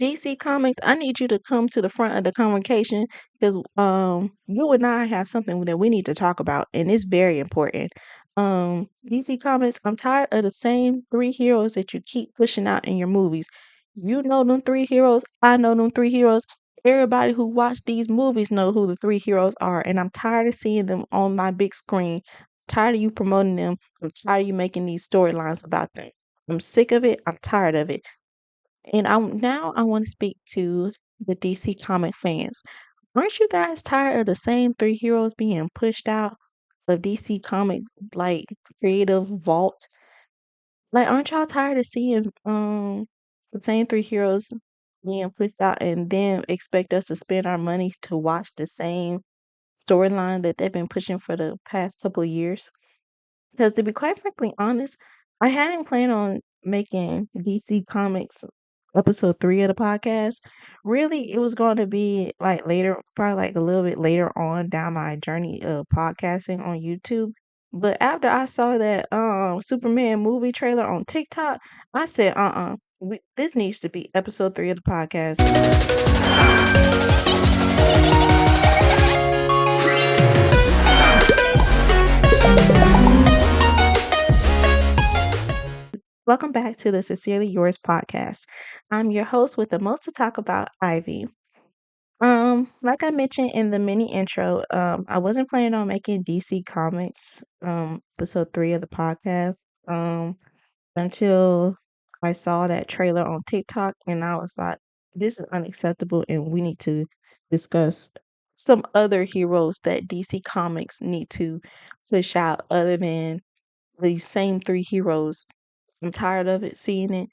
DC Comics, I need you to come to the front of the conversation because you and I have something that we need to talk about, and it's very important. DC Comics, I'm tired of the same three heroes that you keep pushing out in your movies. You know them three heroes, I know them three heroes. Everybody who watched these movies know who the three heroes are, and I'm tired of seeing them on my big screen. Tired of you promoting them. I'm tired of you making these storylines about them. I'm sick of it. I'm tired of it. And I want to speak to the DC comic fans. Aren't you guys tired of the same three heroes being pushed out of DC Comics like creative vault? Like, aren't y'all tired of seeing the same three heroes being pushed out and then expect us to spend our money to watch the same storyline that they've been pushing for the past couple of years? Because to be quite frankly honest, I hadn't planned on making DC Comics episode 3 of the podcast. Really, it was going to be like later, probably like a little bit later on down my journey of podcasting on YouTube. But after I saw that Superman movie trailer on TikTok, I said, this needs to be episode 3 of the podcast. Welcome back to the Sincerely Yours podcast. I'm your host with the most to talk about, Ivy. Like I mentioned in the mini intro, I wasn't planning on making DC Comics episode 3 of the podcast until I saw that trailer on TikTok and I was like, this is unacceptable and we need to discuss some other heroes that DC Comics need to push out other than these same three heroes. I'm tired of it, seeing it.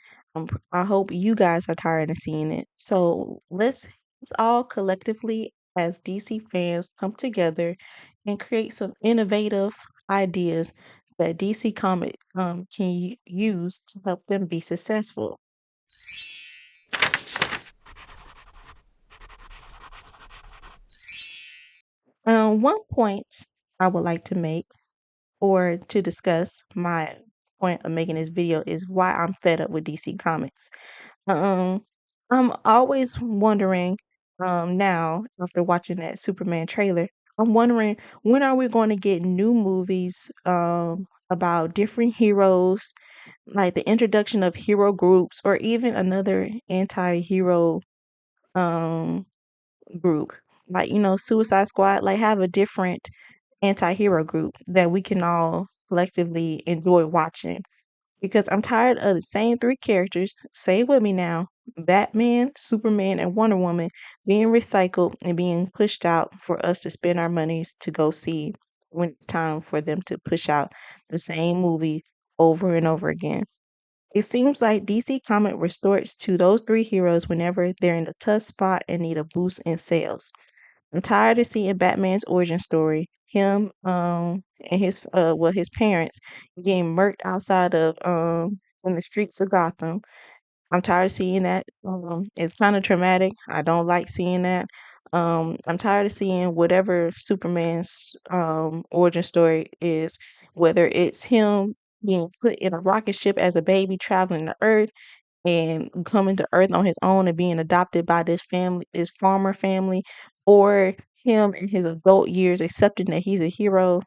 I hope you guys are tired of seeing it. So let's all collectively, as DC fans, come together and create some innovative ideas that DC Comic can use to help them be successful. One point I would like to make or to discuss my point of making this video is why I'm fed up with DC Comics. Um, I'm always wondering, now after watching that Superman trailer, I'm wondering when are we going to get new movies, about different heroes, like the introduction of hero groups or even another anti-hero, um, group. Like, Suicide Squad, like have a different anti-hero group that we can all collectively enjoy watching because I'm tired of the same three characters. Say it with me now: Batman, Superman, and Wonder Woman being recycled and being pushed out for us to spend our monies to go see when it's time for them to push out the same movie over and over again. It seems like DC Comic resorts to those three heroes whenever they're in a tough spot and need a boost in sales. I'm tired of seeing Batman's origin story, him and his parents getting murked outside of in the streets of Gotham. I'm tired of seeing that. It's kind of traumatic. I don't like seeing that. I'm tired of seeing whatever Superman's origin story is, whether it's him being put in a rocket ship as a baby traveling to Earth and coming to Earth on his own and being adopted by this family, this farmer family, or him in his adult years accepting that he's a hero.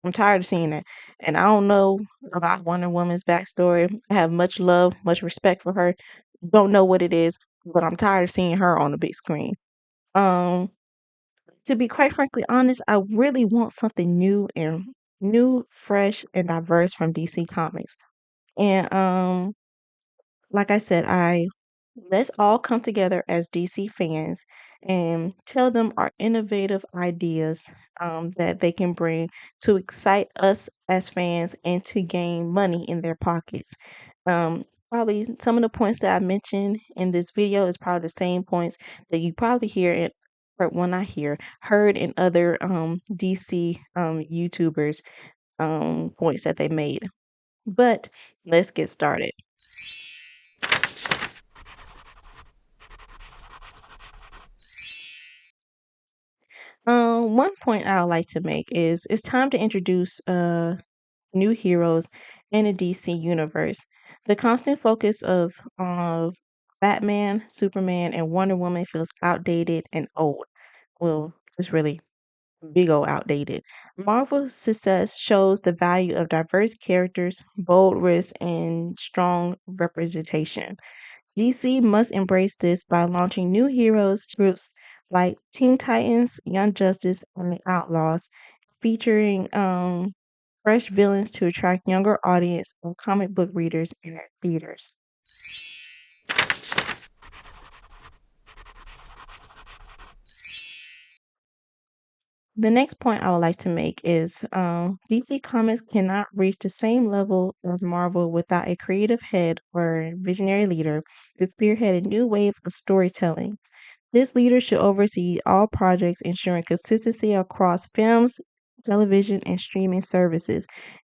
I'm tired of seeing that. And I don't know about Wonder Woman's backstory. I have much love, much respect for her. Don't know what it is, but I'm tired of seeing her on the big screen. Um, to be quite frankly honest, I really want something new, fresh, and diverse from DC Comics. And like I said, I let's all come together as DC fans and tell them our innovative ideas, that they can bring to excite us as fans and to gain money in their pockets. Probably some of the points that I mentioned in this video is probably the same points that you probably hear in or when I hear heard in other DC YouTubers points that they made. But let's get started. One point I would like to make is it's time to introduce new heroes in the DC universe. The constant focus of Batman, Superman, and Wonder Woman feels outdated and old. Well, just really big old outdated. Marvel's success shows the value of diverse characters, bold risks, and strong representation. DC must embrace this by launching new heroes groups like Teen Titans, Young Justice, and the Outlaws, featuring fresh villains to attract younger audience and comic book readers in their theaters. The next point I would like to make is DC Comics cannot reach the same level as Marvel without a creative head or visionary leader to spearhead a new wave of storytelling. This leader should oversee all projects, ensuring consistency across films, television, and streaming services,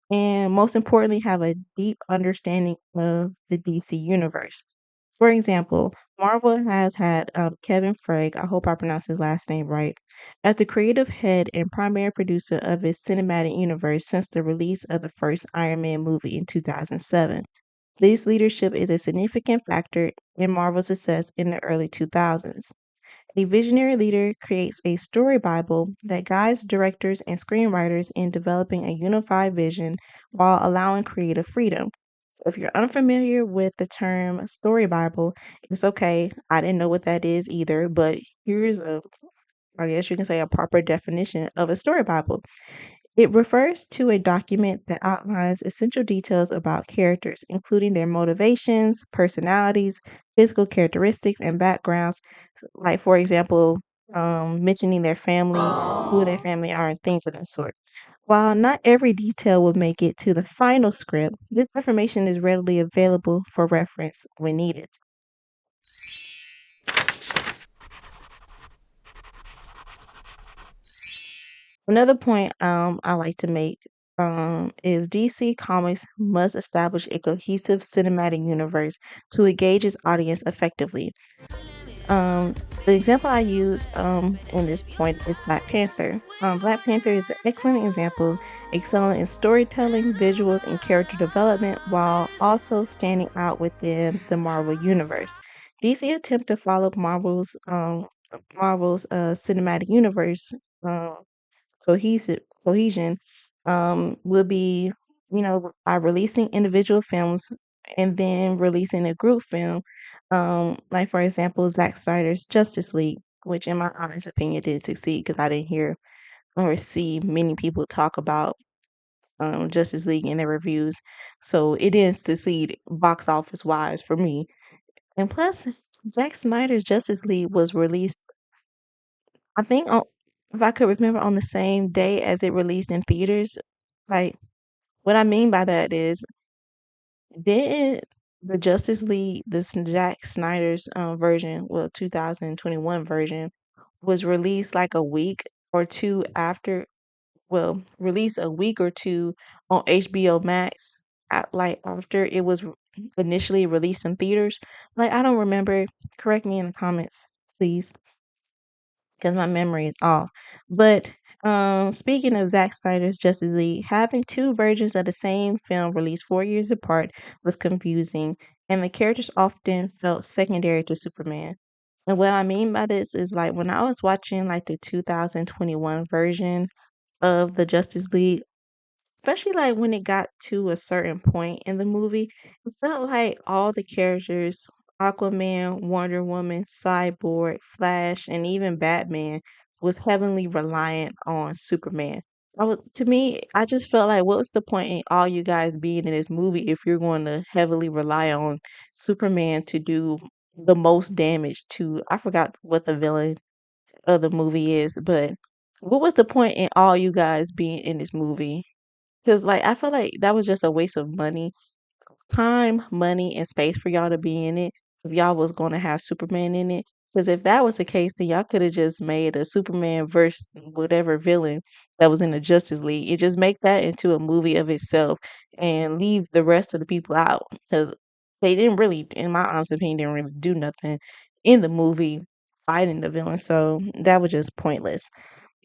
and most importantly, have a deep understanding of the DC universe. For example, Marvel has had Kevin Feige, I hope I pronounced his last name right, as the creative head and primary producer of its cinematic universe since the release of the first Iron Man movie in 2007. This leadership is a significant factor in Marvel's success in the early 2000s. A visionary leader creates a story Bible that guides directors and screenwriters in developing a unified vision while allowing creative freedom. If you're unfamiliar with the term story Bible, it's okay. I didn't know what that is either, but here's I guess you can say, a proper definition of a story Bible. It refers to a document that outlines essential details about characters, including their motivations, personalities, physical characteristics, and backgrounds. Like, for example, mentioning their family, who their family are, and things of that sort. While not every detail will make it to the final script, this information is readily available for reference when needed. Another point I like to make is DC Comics must establish a cohesive cinematic universe to engage its audience effectively. Um, the example I use in this point is Black Panther. Black Panther is an excellent example, excelling in storytelling, visuals, and character development, while also standing out within the Marvel universe. DC attempt to follow Marvel's cinematic universe um, cohesion will be, by releasing individual films and then releasing a group film. Like for example, Zack Snyder's Justice League, which in my honest opinion did succeed because I didn't hear or see many people talk about Justice League in their reviews. So it didn't succeed box office wise for me. And plus, Zack Snyder's Justice League was released, I think, if I could remember, on the same day as it released in theaters. Like, what I mean by that is, didn't the Justice League, Zack Snyder's version, well, 2021 version, was released like a week or two after, well, released a week or two on HBO Max, like after it was initially released in theaters? Like, I don't remember. Correct me in the comments, please, because my memory is off. But speaking of Zack Snyder's Justice League, having two versions of the same film released 4 years apart was confusing, and the characters often felt secondary to Superman. And what I mean by this is, like, when I was watching like the 2021 version of the Justice League, especially like when it got to a certain point in the movie, it felt like all the characters, Aquaman, Wonder Woman, Cyborg, Flash, and even Batman, was heavily reliant on Superman. To me, I just felt like, what was the point in all you guys being in this movie if you're going to heavily rely on Superman to do the most damage to, I forgot what the villain of the movie is, but what was the point in all you guys being in this movie? Because, like, I feel like that was just a waste of money, time, money, and space for y'all to be in it if y'all was gonna have Superman in it. Because if that was the case, then y'all could have just made a Superman versus whatever villain that was in the Justice League and just make that into a movie of itself and leave the rest of the people out. Because they didn't really, in my honest opinion, didn't really do nothing in the movie fighting the villain. So that was just pointless.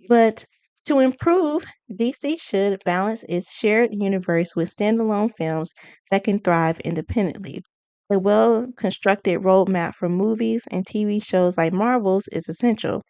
But to improve, DC should balance its shared universe with standalone films that can thrive independently. A well constructed roadmap for movies and TV shows like Marvel's is essential.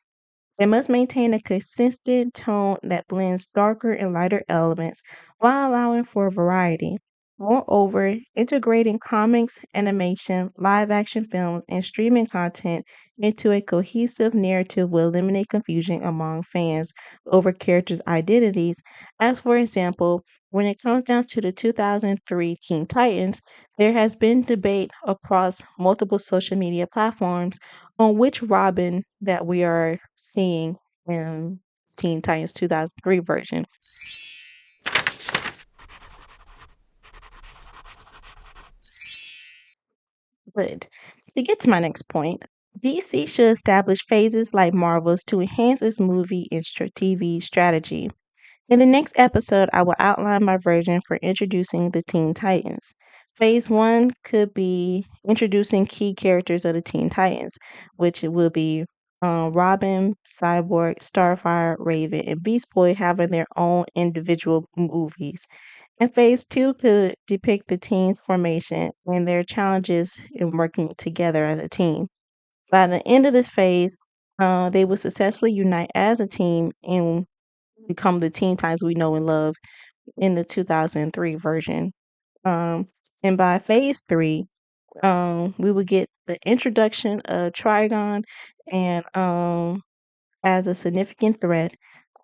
They must maintain a consistent tone that blends darker and lighter elements while allowing for variety. Moreover, integrating comics, animation, live action films, and streaming content into a cohesive narrative will eliminate confusion among fans over characters' identities. As for example, when it comes down to the 2003 Teen Titans, there has been debate across multiple social media platforms on which Robin that we are seeing in Teen Titans 2003 version. But to get to my next point, DC should establish phases like Marvel's to enhance its movie and TV strategy. In the next episode, I will outline my version for introducing the Teen Titans. Phase one could be introducing key characters of the Teen Titans, which will be Robin, Cyborg, Starfire, Raven, and Beast Boy having their own individual movies. And phase two could depict the team's formation and their challenges in working together as a team. By the end of this phase, they will successfully unite as a team and become the Teen Titans we know and love in the 2003 version. Um, and by phase three, we would get the introduction of Trigon and as a significant threat.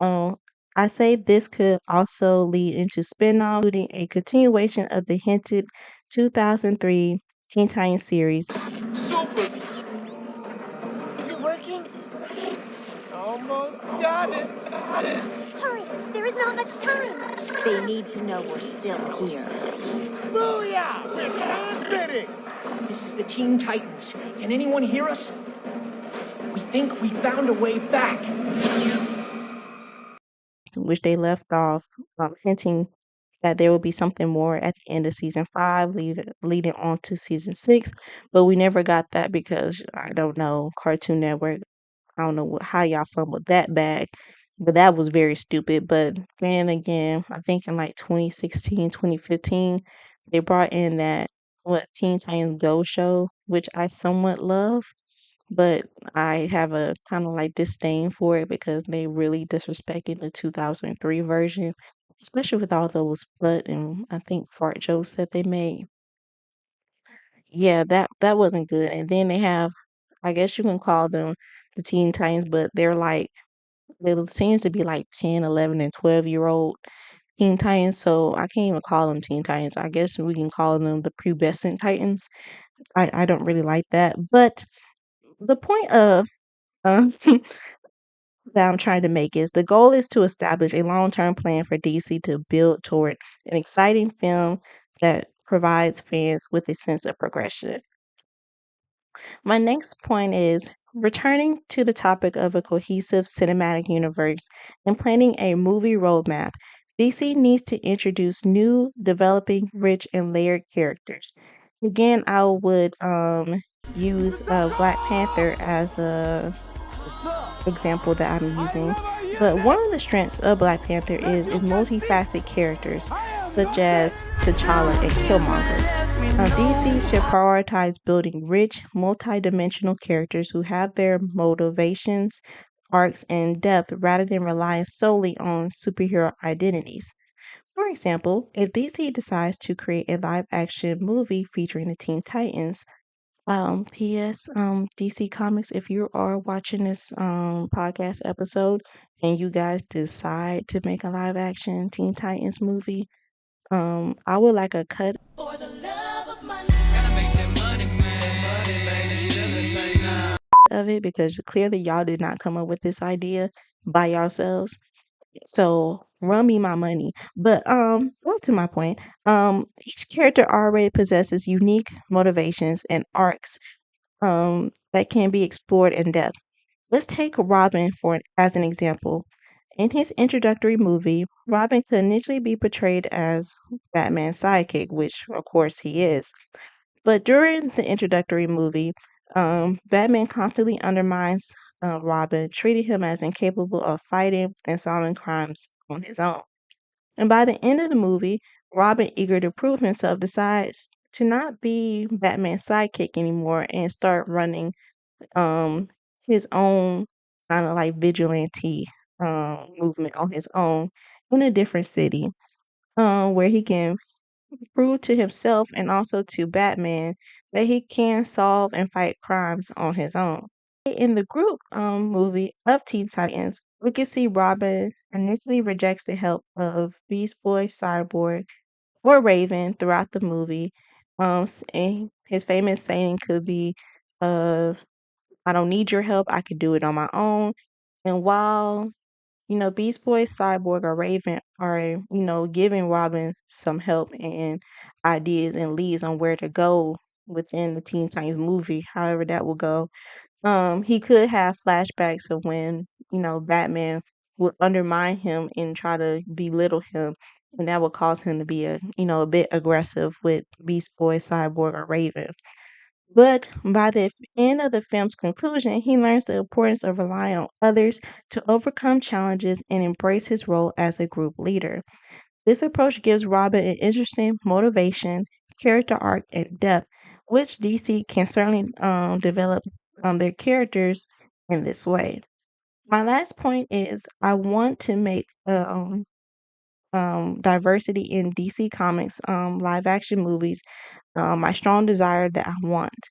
Um, I say this could also lead into spin-offs, including a continuation of the hinted 2003 Teen Titans series. Super! Is it working? Almost got it! Hurry! There is not much time! They need to know we're still here. Booyah! We're transmitting! This is the Teen Titans. Can anyone hear us? We think we found a way back. Which they left off, hinting that there will be something more at the end of season five, leading on to season six. But we never got that because I don't know, Cartoon Network. I don't know how y'all fumbled that bag, but that was very stupid. But then again, I think in like 2016, 2015, they brought in that what Teen Titans Go show, which I somewhat love, but I have a kind of like disdain for it because they really disrespected the 2003 version, especially with all those butt and I think fart jokes that they made. Yeah, that wasn't good. And then they have, I guess you can call them the Teen Titans, but they're like it seems to be like 10, 11, and 12-year-old Teen Titans. So I can't even call them Teen Titans. I guess we can call them the pubescent Titans. I don't really like that. But the point of uh, that I'm trying to make is the goal is to establish a long term plan for DC to build toward an exciting film that provides fans with a sense of progression. My next point is returning to the topic of a cohesive cinematic universe and planning a movie roadmap. DC needs to introduce new, developing, rich, and layered characters. Again, I would use Black Panther as a What's up? example that I'm using. I hear But that. one of the strengths of Black Panther Let's is go, its Captain. multifaceted characters, I am such no as T'Challa and Killmonger. DC should prioritize building rich, multi-dimensional characters who have their motivations, arcs, and depth rather than relying solely on superhero identities. For example, if DC decides to create a live-action movie featuring the Teen Titans, P.S. DC Comics, if you are watching this podcast episode and you guys decide to make a live action Teen Titans movie, I would like a cut For the love of money. Gotta make that money, man. Money, baby, still the same now. of it because clearly y'all did not come up with this idea by yourselves. So run me my money. But back to my point. Each character already possesses unique motivations and arcs that can be explored in depth. Let's take Robin as an example. In his introductory movie, Robin could initially be portrayed as Batman's sidekick, which of course he is. But during the introductory movie, Batman constantly undermines Robin, treating him as incapable of fighting and solving crimes on his own. And by the end of the movie, Robin, eager to prove himself, decides to not be Batman's sidekick anymore and start running um his own kind of like vigilante movement on his own in a different city, where he can prove to himself and also to Batman that he can solve and fight crimes on his own. In the group movie of Teen Titans, we can see Robin initially rejects the help of Beast Boy, Cyborg, or Raven throughout the movie. And his famous saying could be, uh, I don't need your help, I can do it on my own. And while Beast Boy, Cyborg, or Raven are, giving Robin some help and ideas and leads on where to go within the Teen Titans movie, however that will go. He could have flashbacks of when, Batman would undermine him and try to belittle him, and that would cause him to be a bit aggressive with Beast Boy, Cyborg, or Raven. But by the end of the film's conclusion, he learns the importance of relying on others to overcome challenges and embrace his role as a group leader. This approach gives Robin an interesting motivation, character arc, and depth, which DC can certainly develop their characters in this way. My last point is I want to make diversity in DC Comics live action movies my strong desire that I want.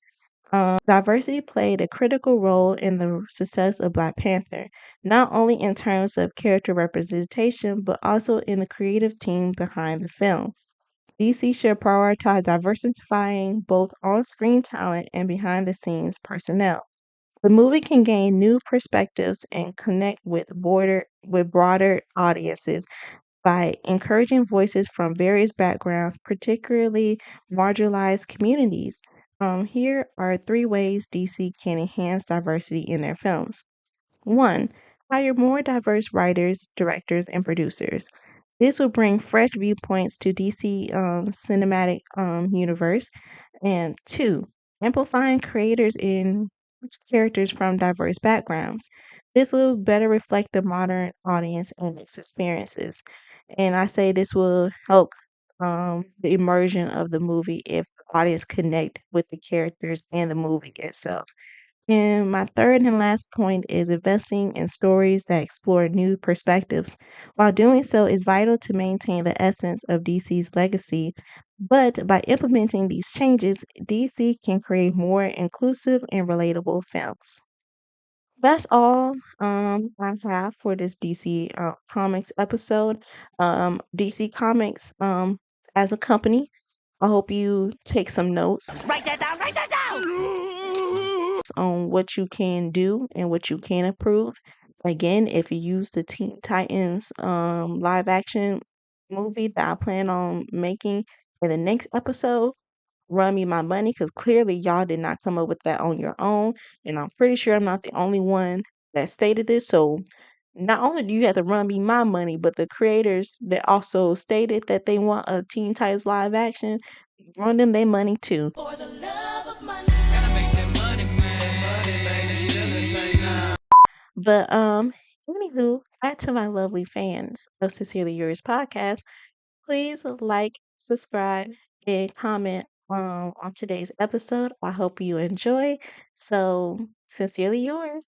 Diversity played a critical role in the success of Black Panther, not only in terms of character representation, but also in the creative team behind the film. DC should prioritize diversifying both on screen talent and behind the scenes personnel. The movie can gain new perspectives and connect with broader audiences by encouraging voices from various backgrounds, particularly marginalized communities. Here are three ways DC can enhance diversity in their films. One, hire more diverse writers, directors, and producers. This will bring fresh viewpoints to DC cinematic universe. And two, amplifying creators in characters from diverse backgrounds. This will better reflect the modern audience and its experiences. And I say this will help the immersion of the movie if the audience connect with the characters and the movie itself. And my third and last point is investing in stories that explore new perspectives. While doing so is vital to maintain the essence of DC's legacy, but by implementing these changes, DC can create more inclusive and relatable films. That's all I have for this DC Comics episode. DC Comics as a company, I hope you take some notes Write that down, write that down! on what you can do and what you can improve. Again, if you use the Teen Titans live action movie that I plan on making in the next episode, run me my money because clearly y'all did not come up with that on your own. And I'm pretty sure I'm not the only one that stated this. So not only do you have to run me my money, but the creators that also stated that they want a Teen Titans live action, run them their money too. For the love of money. Gotta make that money, man. Money, baby, still the same now. But anywho, back to my lovely fans of Sincerely Yours podcast. Please like, subscribe, and comment on today's episode. I hope you enjoy. So, sincerely yours.